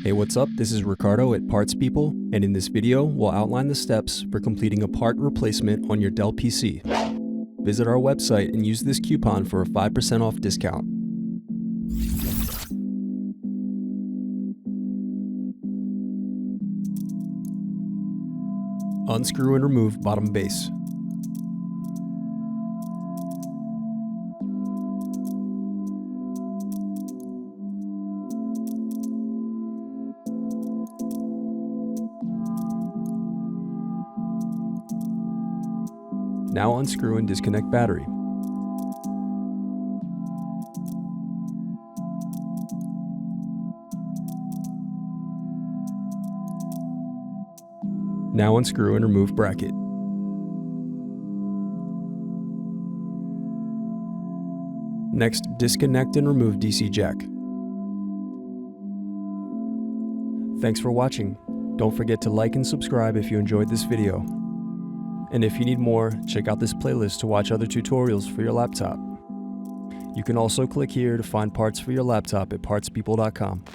Hey, what's up? This is Ricardo at Parts People, and in this video, we'll outline the steps for completing a part replacement on your Dell PC. Visit our website and use this coupon for a 5% off discount. Unscrew and remove bottom base. Now unscrew and disconnect battery. Now unscrew and remove bracket. Next, disconnect and remove DC jack. Thanks for watching. Don't forget to like and subscribe if you enjoyed this video. And if you need more, check out this playlist to watch other tutorials for your laptop. You can also click here to find parts for your laptop at partspeople.com.